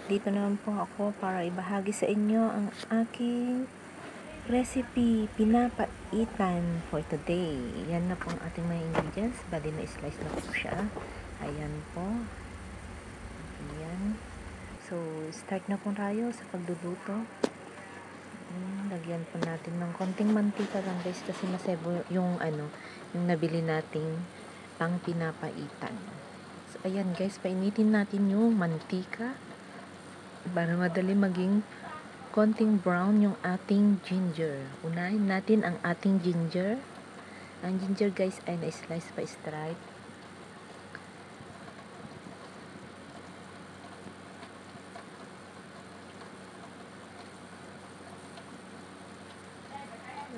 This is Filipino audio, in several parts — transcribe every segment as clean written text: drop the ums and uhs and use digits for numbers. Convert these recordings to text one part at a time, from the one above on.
Dito naman po ako para ibahagi sa inyo ang aking recipe, pinapaitan for today. Yan na po ang ating mga ingredients. Bali na slice na po siya. Ayan po. Ayan. So, start na po tayo sa pagluluto. Lagyan po natin ng konting mantika lang guys kasi masebo yung yung nabili nating pang pinapaitan. So, ayan guys, painitin natin yung mantika para madali maging konting brown yung ating ginger. Unahin natin ang ating ginger. Ang ginger guys ay na-slice pa stripe.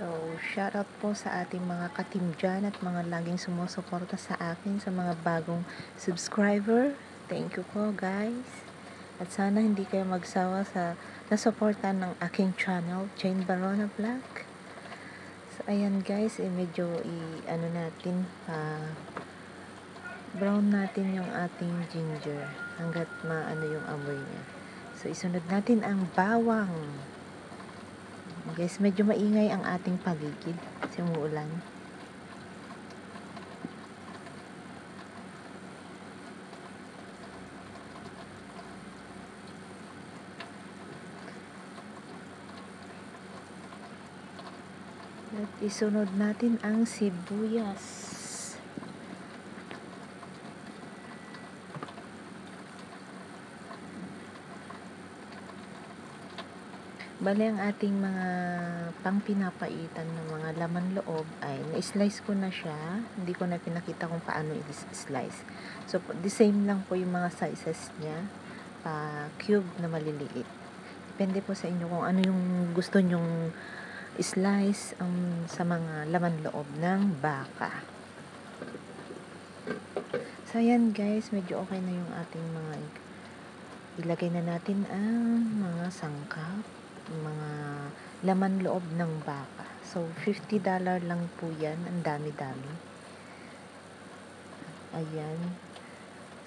So, shout out po sa ating mga ka-team dyan at mga laging sumusuporta sa akin, sa mga bagong subscriber. Thank you po guys. At sana hindi kayo magsawa sa nasuporta ng aking channel, Jane Barona Vlog. So, ayan guys, medyo natin, brown natin yung ating ginger hanggat maano yung amoy niya. So, isunod natin ang bawang. Guys, medyo maingay ang ating paligid kasi umuulan. At isunod natin ang sibuyas. Bale, ang ating mga pang pinapaitan ng mga laman loob ay na-slice ko na siya. Hindi ko na pinakita kung paano i-slice. So, the same lang po yung mga sizes niya. Cube na maliliit. Depende po sa inyo kung ano yung gusto nyong slice sa mga laman loob ng baka. So, ayan guys, medyo okay na yung ating mga ilagay na natin ang mga sangkap, mga laman loob ng baka. So, $50 lang po yan. Ang dami-dami. Ayan.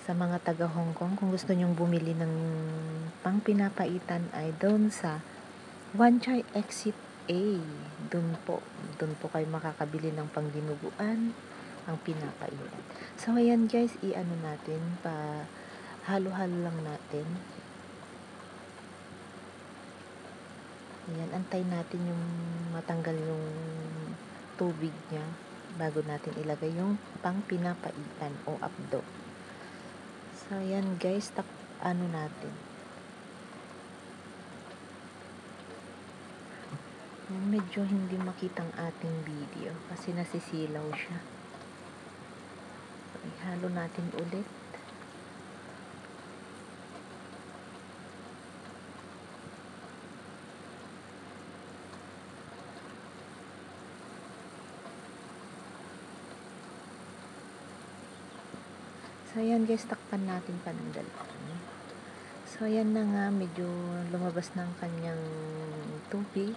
Sa mga taga Hong Kong, kung gusto nyong bumili ng pang pinapaitan ay doon sa Wan Chai Exit A. Doon po kayo makakabili ng pangdinuguan, ang pinapaitan. So, ayan guys, natin, halo-halo lang natin. Ayan, antay natin yung matanggal yung tubig niya bago natin ilagay yung pang pinapaitan o abdo. So, ayan guys, natin. Medyo hindi makitang ating video kasi nasisilaw siya. So, ihalo natin ulit. So, ayan guys, takpan natin pa ng dalawang. So, ayan na nga, medyo lumabas na ang kanyang tubig.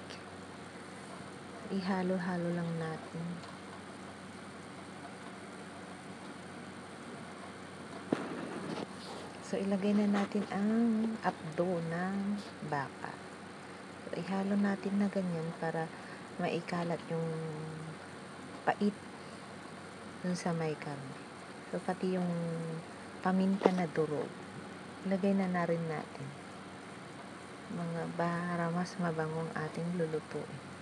Ihalo-halo lang natin. So, ilagay na natin ang abdo ng baka. So, ihalo natin na ganyan para maikalat yung pait dun sa may karne. So, pati yung paminta na durog, ilagay na rin natin. Para mas mabangong ating lulutuin.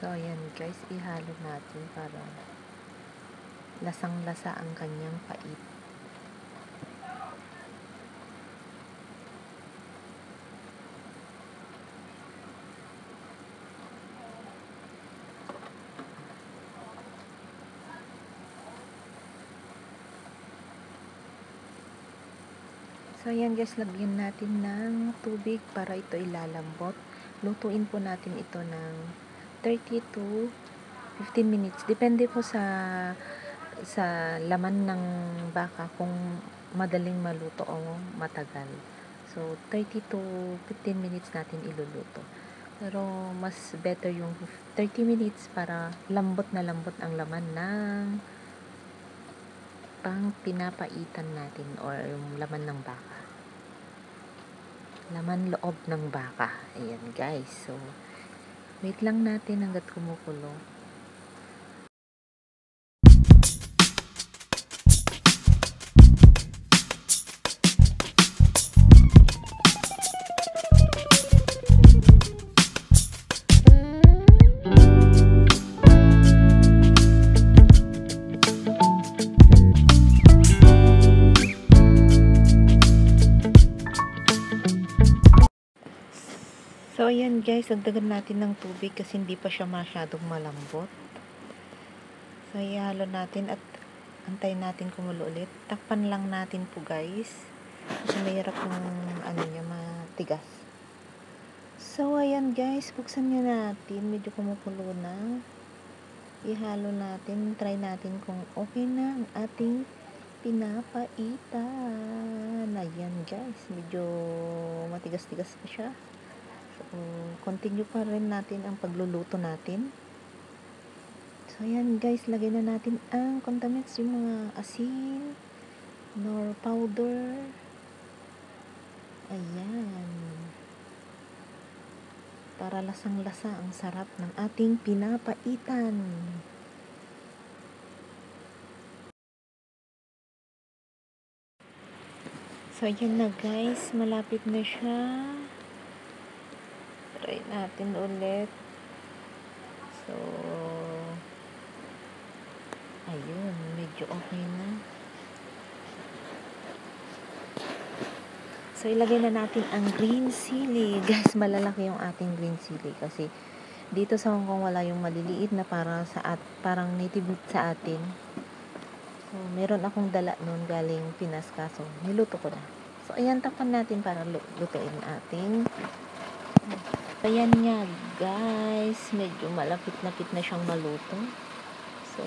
So, ayan guys, ihalo natin para lasang-lasa ang kanyang pait. So, ayan guys, lagyan natin ng tubig para ito ilalambot. Lutuin po natin ito ng 30 to 15 minutes. Depende po sa laman ng baka kung madaling maluto o matagal. So, 30 to 15 minutes natin iluluto. Pero, mas better yung 30 minutes para lambot na lambot ang laman ng pang pinapaitan natin or yung laman ng baka. Laman loob ng baka. Ayan guys. So, wait lang natin hanggat kumukulo. So, ayan guys, dagdagan natin ng tubig kasi hindi pa siya masyadong malambot. So, ihalo natin at antayin natin kumulo ulit. Takpan lang natin po guys. Kasi mahirap ng niya matigas. So, ayan guys, buksan nyo natin. Medyo kumukulo na. Ihalo natin. Try natin kung okay na ang ating pinapaitan. Ayan guys, medyo matigas-tigas pa siya. So, continue pa rin natin ang pagluluto natin. So, ayan guys, lagay na natin ang condiments, yung mga asin, nor powder. Ayan. Para lasang-lasa ang sarap ng ating pinapaitan. So, ayan na guys, malapit na siya. Try natin ulit. So, ayun, medyo okay na. So, ilagay na natin ang green chili. Guys, malalaki yung ating green chili kasi dito sa Hong Kong wala yung maliliit na parang native sa atin. So, meron akong dala nun galing Pinas kaso niluto ko na. So, ayan, takpan natin para lutuin ating. Ayan nga guys, medyo malapit-lapit na siyang maluto. So,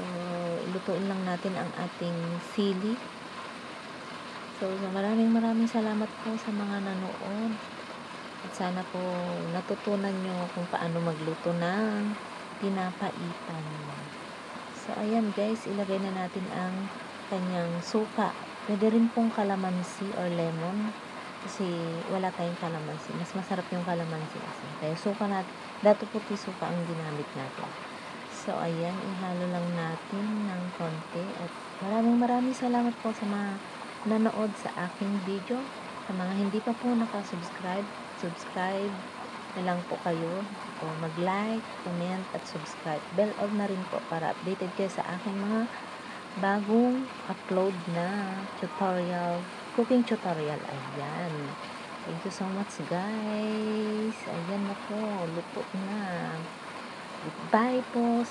ilutuin lang natin ang ating sili. So, maraming salamat po sa mga nanood. At sana po natutunan nyo kung paano magluto ng pinapaitan. So, ayan guys, ilagay na natin ang kanyang suka. Pwede rin pong kalamansi or lemon. Kasi wala tayong kalamansi. Mas masarap yung kalamansi kasi. Kaya suka natin. Dato puti suka ang ginamit natin. So, ayan. Ihalo lang natin ng konti. At maraming salamat po sa mga nanood sa aking video. Sa mga hindi pa po nakasubscribe, subscribe na lang po kayo. O mag-like, comment, at subscribe. Bell on na rin po para updated kayo sa aking mga bagong upload na tutorial, cooking tutorial. Ayan. Thank you so much guys. Ayan na po. Luto na. Goodbye po.